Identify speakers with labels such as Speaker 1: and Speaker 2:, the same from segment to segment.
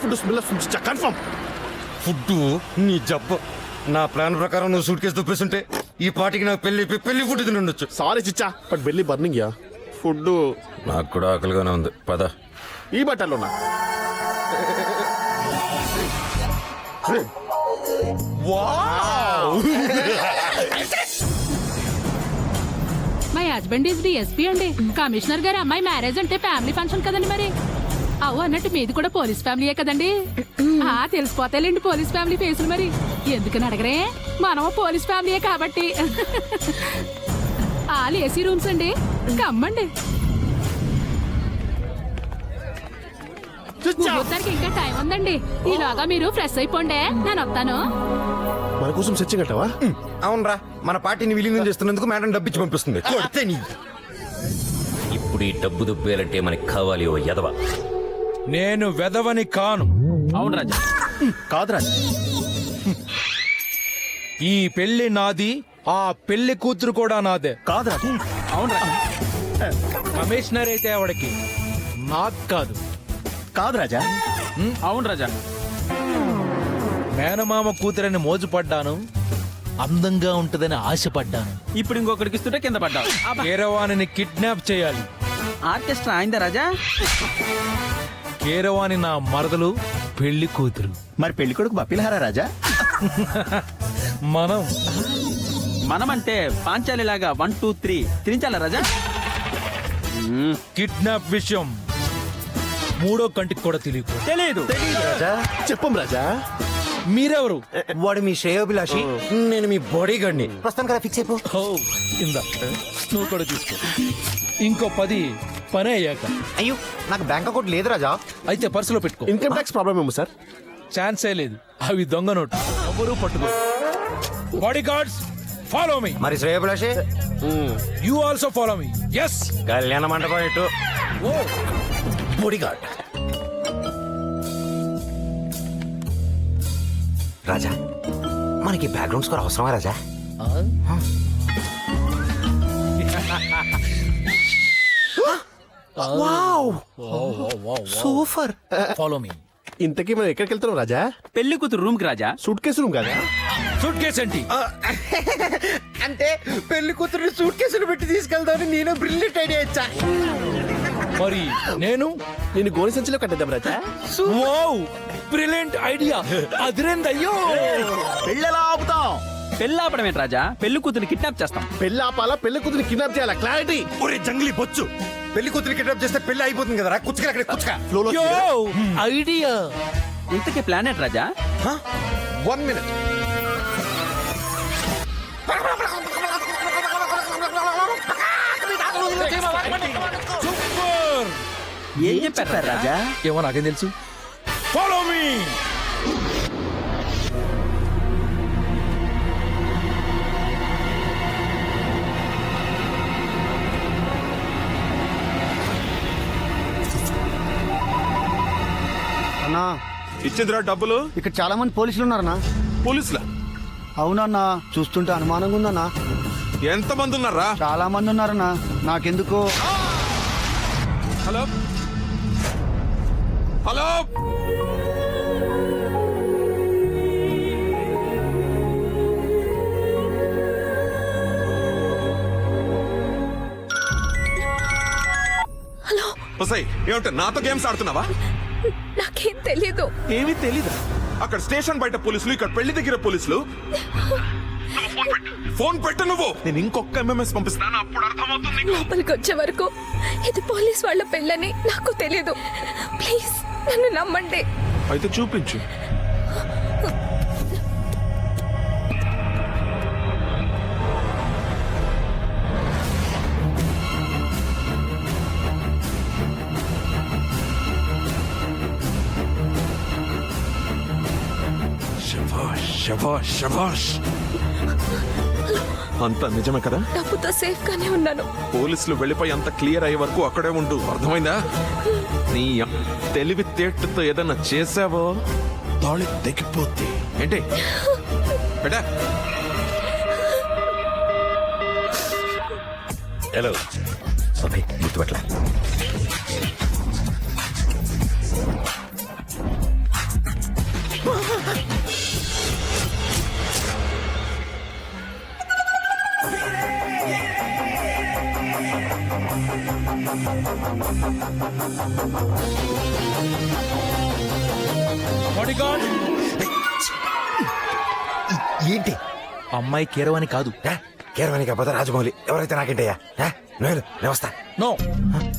Speaker 1: Food smell వస్తుంది confirm.
Speaker 2: Food నీ జబ్బ. నా ప్లాన్ ప్రకారం నువ్వు సూట్ కేసు దుప్పేస్తుంటే ఈ పాటికి నాకు పెళ్లి ఫుడ్ తిని ఉండొచ్చు.
Speaker 1: సారీ చిచ్చా, బట్ బెల్లి బర్నింగ్ యా. ఫుడ్
Speaker 2: నాకు కూడా ఆకలిగానే ఉంది, పద.
Speaker 1: ఈ బట్టలోనా?
Speaker 3: మై హస్బెండ్ ఈజ్ డిఎస్పీ అండి. కమిషనర్ గారి అమ్మాయి మ్యారేజ్ అంటే ఫ్యామిలీ ఫంక్షన్ కదండి మరి. అవు అన్నట్టు మీది కూడా పోలీస్ ఫ్యామిలీయే కదండి. తెలిసిపోతాయిలేండి పోలీస్ ఫ్యామిలీ ఫేసులు మరి. ఎందుకని అడగరే, మనం పోలీస్ ఫ్యామిలీయే కాబట్టి. ఆల్ ఏసీ రూమ్స్ అండి, కమ్మండి. ముహూర్తానికి ఇంకా టైం ఉందండి. ఈలోగా మీరు ఫ్రెష్ అయిపోండి, నేను వస్తాను.
Speaker 1: మన కోసం సెర్చింగ్ అంటావా?
Speaker 2: అవునరా, మన పార్టీని విలీనం చేస్తున్నందుకు మేడం డబ్బిచ్చి పంపిస్తుంది.
Speaker 4: ఇప్పుడు ఈ డబ్బు దుబ్బేయాలంటే మనకి కావాలి ఓ యదవ.
Speaker 5: నేను వెదవని కాను.
Speaker 6: అవును రాజా.
Speaker 1: కాదు రాజా,
Speaker 5: ఈ పెళ్లి నాది, ఆ పెళ్లి కూతురు కూడా నాదే.
Speaker 1: కాదు రాజా.
Speaker 6: అవును రాజా.
Speaker 5: కమిషనర్ అయితే ఆవిడకి, నాకు కాదు.
Speaker 1: కాదు రాజా.
Speaker 6: అవును రాజా.
Speaker 5: మేనమామ కూతురని మోజుపడ్డాను, అందంగా ఉంటదని ఆశపడ్డాను.
Speaker 6: ఇప్పుడు ఇంకొకరికి ఇస్తుంటే కింద పడ్డావు.
Speaker 5: కీరవాణిని కిడ్నాప్ చేయాలి.
Speaker 6: ఆర్కెస్ట్రా అయిందా రాజా?
Speaker 5: కీరవాణి నా మరదలు, పెళ్లి కూతురు.
Speaker 7: మరి పెళ్లి కొడుకు బప్పిలహారా రాజా?
Speaker 6: మనమంటే పాంచాలి లాగా 1 2 3 తిరించాలా రాజా?
Speaker 5: కిడ్నాప్ విషయం మూడో కంటికి కూడా
Speaker 6: తెలియదు.
Speaker 1: చెప్పం రాజా.
Speaker 5: మీరెవరు?
Speaker 2: వాడు మీ శ్రేయోభిలాషి, నేను మీ బాడీ గార్డ్ని. ప్రస్తుతం కదా ఫిక్స్ అయిపో.
Speaker 5: ఇందా నువ్వు కూడా తీసుకో. ఇంకో 10 పని అయ్యాక.
Speaker 2: అయ్యో, నాకు బ్యాంక్ అకౌంట్ లేదు రాజా.
Speaker 5: అయితే పర్సులో పెట్టుకో.
Speaker 1: ఇన్కమ్ ట్యాక్స్ ప్రాబ్లం ఏమో సార్?
Speaker 5: ఛాన్సే లేదు, అవి దొంగ నోటు, ఎవరు పట్టుకో. Bodyguards follow me.
Speaker 2: మరి శ్రేయోభిలాషి,
Speaker 5: you also follow me. Yes.
Speaker 2: కళ్యాణ మండపం ఇటు.
Speaker 5: ఓ
Speaker 2: బాడీ గార్డ్. రాజా, మనకి బ్యాక్గ్రౌండ్ స్కోర్ అవసరమా రాజా? సూపర్.
Speaker 5: Follow me.
Speaker 1: ఇంతకీ మనం ఎక్కడికి వెళ్తున్నాం రాజా?
Speaker 6: పెళ్లి కూతురు రూమ్ కి రాజా.
Speaker 1: సూట్ కేసు రూమ్ కదా?
Speaker 5: సూట్ కేసు ఏంటి?
Speaker 2: అంటే పెళ్లి కూతురు సూట్ కేసులు పెట్టి తీసుకెళ్తాను. నేను బ్రిలియంట్ ఐడియా ఇచ్చా.
Speaker 5: మరి నేను
Speaker 1: గోని సంచిలో కట్టేద్దాం రాజా.
Speaker 5: Wow, brilliant idea. అదిరేందయ్యో.
Speaker 7: పెళ్ళెలా ఆపుతాం?
Speaker 6: పెళ్లి ఆపడం ఏంటి రాజా? పెళ్లి కూతురు కిడ్నాప్ చేస్తాం.
Speaker 1: పెళ్లి ఆపాలా, పెళ్లి కూతురు కిడ్నాప్ చేయాలా? క్లారిటీ.
Speaker 2: ఒరే జంగ్లీ బొచ్చు, పెళ్లి కూతురు కిడ్నాప్ చేస్తే పెళ్లి అయిపోతుంది కదా. కుచ్చుగా అక్కడ కుచ్చుగా.
Speaker 5: యో, ఐడియా.
Speaker 6: ఇంతకీ ప్లాన్ ఏంటి రాజా?
Speaker 2: 1 minute.
Speaker 5: సూపర్.
Speaker 6: ఏం చెప్పారు రాజా?
Speaker 5: ఏమో నాకేం తెలుసు. Follow me.
Speaker 7: అన్నా,
Speaker 1: ఇచ్చిందిరా డబ్బులు.
Speaker 7: ఇక్కడ చాలా మంది పోలీసులు ఉన్నారన్నా.
Speaker 1: పోలీసులా?
Speaker 7: అవునన్నా, చూస్తుంటే అనుమానంగా ఉందన్నా.
Speaker 1: ఎంత మంది ఉన్నారా?
Speaker 7: చాలా మంది ఉన్నారన్నా. నాకెందుకో.
Speaker 1: హలో హలో,
Speaker 8: ఏమిటో నాతో గేమ్స్ ఆడుతున్నావా?
Speaker 9: నాకేం తెలీదు.
Speaker 8: ఏమీ తెలీదా? అక్కడ స్టేషన్ బయట పోలీసులు, ఇక్కడ పెళ్లి దగ్గర పోలీసులు. ఫోన్ పెట్టు నువ్వు. నేను ఇంకొక ఎంఎంఎస్ పంపిస్తాను, అప్పుడు అర్థమవుతుంది.
Speaker 9: లోపలికి వచ్చే వరకు ఇది పోలీస్ వాళ్ళ పెళ్ళని నాకు తెలీదు. ప్లీజ్ నన్ను నమ్మండి.
Speaker 8: అయితే చూపించు. శభాష్ శభాష్. అంత నిజమే కదా?
Speaker 9: డబ్బుతో సేఫ్ గానే ఉన్నాను.
Speaker 8: పోలీసులు వెళ్ళిపోయి అంత క్లియర్ అయ్యే వరకు అక్కడే ఉండు, అర్థమైందా? నీ తెలివి తేటతో ఏదన్నా చేసావో తాళి తెగిపోద్ది. ఏంటి బేటా?
Speaker 4: హలో ఓకే, గుర్తుపట్ల.
Speaker 5: బాడీ గార్డ్
Speaker 2: ఏంటి
Speaker 5: అమ్మాయి కీరవాణి కాదు.
Speaker 2: కేరవాణి కాకపోతే రాజమౌళి ఎవరైతే నాకేంటయ్యా నేను వస్తా.
Speaker 5: నో,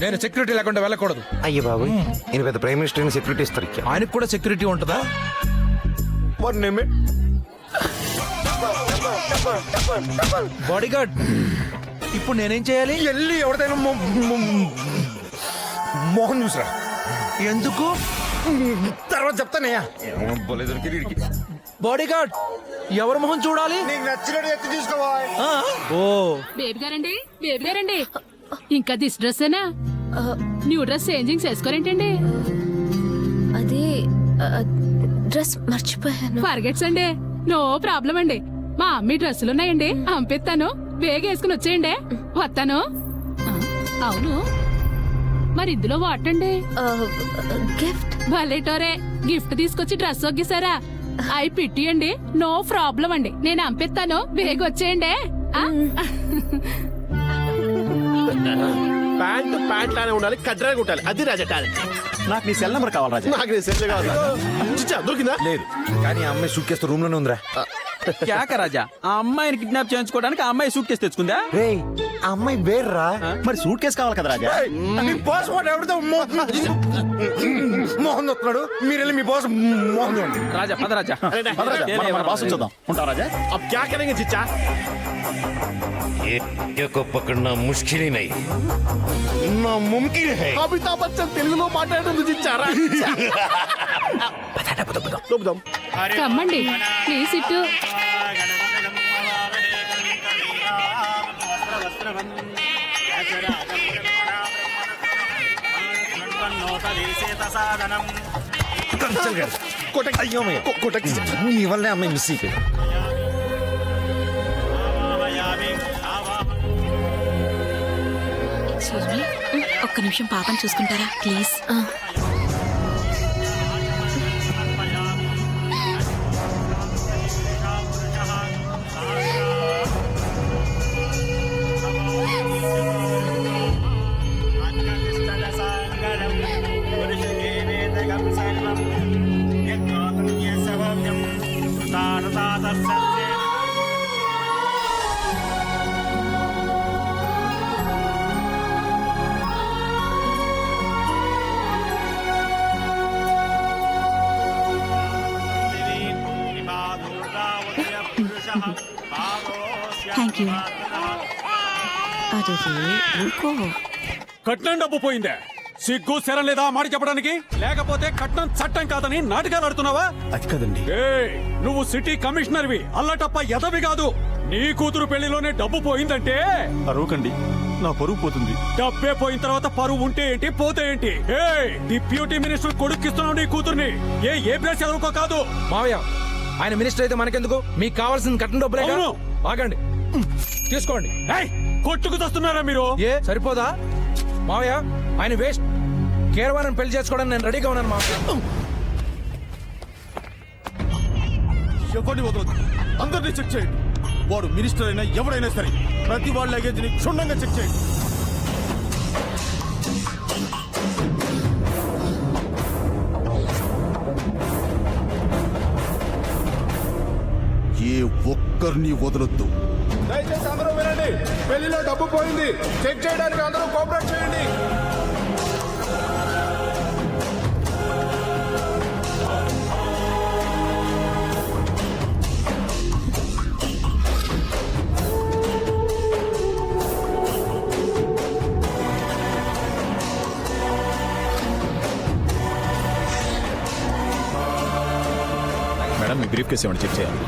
Speaker 5: నేను సెక్యూరిటీ లేకుండా వెళ్ళకూడదు.
Speaker 2: అయ్యో బాబు నేను పెద్ద ప్రైమ్ మినిస్టర్ సెక్యూరిటీ ఇస్తారు
Speaker 5: ఆయనకు కూడా సెక్యూరిటీ ఉంటుందా? బాడీ గార్డ్, ఇప్పుడు నేనేం చేయాలి?
Speaker 2: వెళ్ళి ఎవరిదైనా మోహన్ చూసరా.
Speaker 5: ఎందుకు?
Speaker 2: తర్వాత చెప్తానయ్యా.
Speaker 5: బాడీ గార్డ్, ఎవరి మొహం చూడాలి?
Speaker 2: నీకు నచ్చినట్టు ఎత్తి చూసుకోవా.
Speaker 5: ఓ,
Speaker 3: బేబీ గారండి ఇంకా దిస్ డ్రెస్సేనా? న్యూ డ్రెస్ చేంజింగ్ చేసుకోరేంటండి?
Speaker 9: అది డ్రెస్ మర్చిపోయాను.
Speaker 3: ఫర్గెట్స్ అండి, నో ప్రాబ్లం అండి. మా అమ్మి డ్రెస్సులు ఉన్నాయండి, పంపిస్తాను. వేగ వేసుకుని వచ్చేయండి, వస్తాను. అవును, మరి ఇందులో వాటండి?
Speaker 9: గిఫ్ట్.
Speaker 3: భలేటోరే, గిఫ్ట్ తీసుకొచ్చి డ్రెస్ ఒగ్గిసారా? అయి పిట్టియండి, నో ప్రాబ్లం అండి. నేను పంపిస్తాను, వేగ వచ్చేయండి.
Speaker 10: ప్యాంట్ ప్యాంట్ లానే ఉండాలి, కడ్రాగా ఉండాలి. అది రాజా టాలెంట్.
Speaker 7: నాకు నీ సెల్ నెంబర్ కావాలి రాజా.
Speaker 10: నాకు నీ సెల్ కావాలి. చిచ్చా, దొరికిందా?
Speaker 2: లేదు కానీ ఆ అమ్మాయి సూట్ కేసు రూమ్ లోనే ఉందిరా.
Speaker 6: క్యాక రాజా, ఆ అమ్మాయిని కిడ్నాప్ చేయించుకోవడానికి ఆ అమ్మాయి సూట్ కేసు తెచ్చుకుందా?
Speaker 2: రేయ్ ఆ అమ్మాయి వేర్రా.
Speaker 7: మరి సూట్ కేసు కావాలి కదా రాజా.
Speaker 2: మీ బాస్ వాడు ఎవరితో మోహన్ వస్తున్నాడు, మీరు వెళ్ళి మీ బాస్ మోహన్ చూడండి.
Speaker 6: రాజా పద రాజా.
Speaker 7: పద రాజా, మన బాస్ చూద్దాం. ఉంటా రాజా.
Speaker 10: अब क्या करेंगे चिच्चा?
Speaker 2: ये को पकड़ना मुश्किल ही नहीं नामुमकिन है.
Speaker 10: అమితాబ్ బచ్చన్ తెలుగులో మాట్లాడుతుంది చిచ్చా. రా. దొబ్బుదాం.
Speaker 3: కమ్మండి ప్లీజ్ ఇటు.
Speaker 2: అయ్యో నీ వల్లే అమ్మాయి మిస్ అయిపోయింది.
Speaker 9: ఒక్క నిమిషం పాపని చూసుకుంటారా ప్లీజ్? Thank you. అదే ఊరుకో.
Speaker 1: కట్నం డబ్బు పోయిందే, సిగ్గు శరం లేదా మాట చెప్పడానికి? లేకపోతే కట్నం చట్టం కాదని నాటకాలు ఆడుతున్నావా?
Speaker 7: అది కదండి.
Speaker 1: ఏయ్, నువ్వు సిటీ కమిషనర్వి, అల్లటప్ప ఎదవి కాదు. నీ కూతురు పెళ్లిలోనే డబ్బు పోయిందంటే
Speaker 7: అరవకండి, నా పరువు పోతుంది.
Speaker 1: డబ్బే పోయిన తర్వాత పరువు ఉంటే ఏంటి, పోతే ఏంటి? ఏయ్, డిప్యూటీ మినిస్టర్ కొడుక్కిస్తున్నావు నీ కూతుర్ని. ఏ ప్లేస్ చదువుకో కాదు.
Speaker 5: మావయ్య, ఆయన మినిస్టర్ అయితే మనకెందుకు? మీకు కావాల్సిన కట్టిన డబ్బులే.
Speaker 1: అవును.
Speaker 5: ఆగండి, తీసుకోండి.
Speaker 1: ఏయ్, కొట్టుకు తెస్తున్నారా మీరు?
Speaker 5: ఏ సరిపోదా మావయ్య? ఆయన వేస్ట్. కేరవాణిని పెళ్లి చేసుకోవడానికి నేను రెడీగా ఉన్నాను మావయ్య.
Speaker 10: ఎవరిని వదలదు, అందరినీ చెక్ చేయండి. వాడు మినిస్టర్ అయినా ఎవరైనా సరే ప్రతి వాళ్ళ లగేజ్ ని క్షుణ్ణంగా చెక్ చేయండి. ఏ ఒక్కరిని వదలొద్దు. దయచేసి అందరూ వినండి, పెళ్లిలో డబ్బు పోయింది. చెక్ చేయడానికి అందరూ కోఆపరేట్ చేయండి.
Speaker 1: మేడం, మీ బ్రీఫ్ కేసు ఏమైనా చెక్ చేయాలి.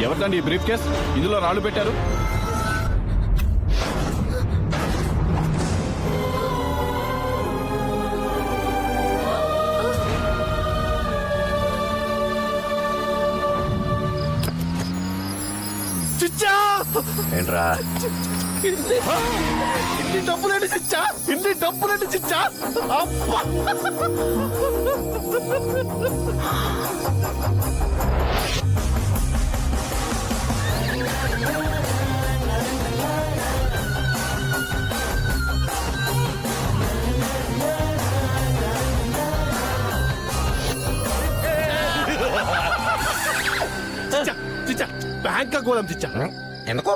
Speaker 10: ఎవరిదండి ఈ బ్రీఫ్ కేస్? ఇందులో రాళ్ళు పెట్టారు.
Speaker 4: ఏంట్రా
Speaker 7: ఇన్ని డబ్బులేంటి చిచ్చా, ఇన్ని డబ్బులేంటి చిచ్చా. అబ్బా. చిచ్చా, చిచ్చా, బ్యాంకాక్ పోదాం చిచ్చా.
Speaker 2: ఎందుకో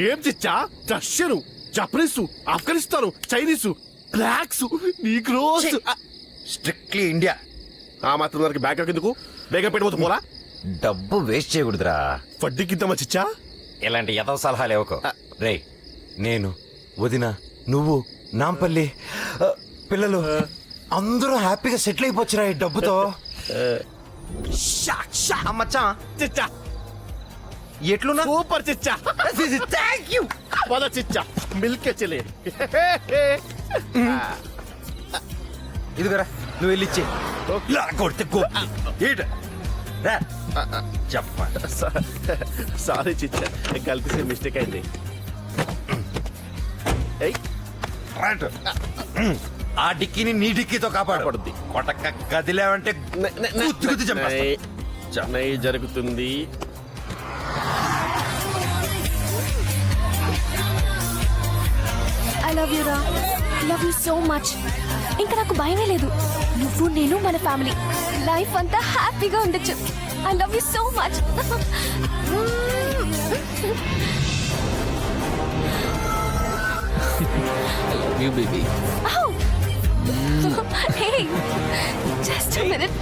Speaker 7: ఏం చిచ్చా, Russian, Japanese, Afghanistan, Chinese, blacks, Negroes.
Speaker 2: Strictly India.
Speaker 7: ఆ మాత్రం దానికి బ్యాంకాక్ ఎందుకు? బేగా పెట్టబోతు పోలా.
Speaker 2: డబ్బు వేస్ట్ చేయకూడదురా.
Speaker 7: వడ్డీకి ఇంతమా చిచ్చా.
Speaker 2: ఇలాంటి ఎదవ సలహాలు ఇవ్వకు. రే, నేను, వదిన, నువ్వు, నాంపల్లి, పిల్లలు అందరూ హ్యాపీగా సెటిల్ అయిపోవచ్చురా ఈ డబ్బుతో. మచ్చా
Speaker 7: చిచ్చా
Speaker 2: ఎట్లున్నా
Speaker 7: సూపర్ చిచ్చా.
Speaker 2: Thank you.
Speaker 7: పద చిచ్చా, మిల్కే చెలే.
Speaker 2: ఇదిగోరా, నువ్వు వెళ్ళి ఇచ్చే. కొడితే చెప్ప.
Speaker 7: సారీ చిచ్చా, కలిసి మిస్టేక్ అయింది. ఏయ్,
Speaker 2: ఆ డిక్కీని నీ డిక్కీతో కాపాడు.
Speaker 7: కాపాడుద్ది.
Speaker 2: కొట్టక కదిలేవంటే గుద్దు గుద్దు చంపేస్తా.
Speaker 7: చెన్నై జరుగుతుంది.
Speaker 9: ఐ లవ్ యూ రా, లవ్ యూ సో మచ్. ఇంకా నాకు భయమే లేదు. నువ్వు నేను మన ఫ్యామిలీ లైఫ్ అంతా హ్యాపీగా ఉండొచ్చు. I love you so much.
Speaker 5: You baby.
Speaker 9: Hey, just a minute.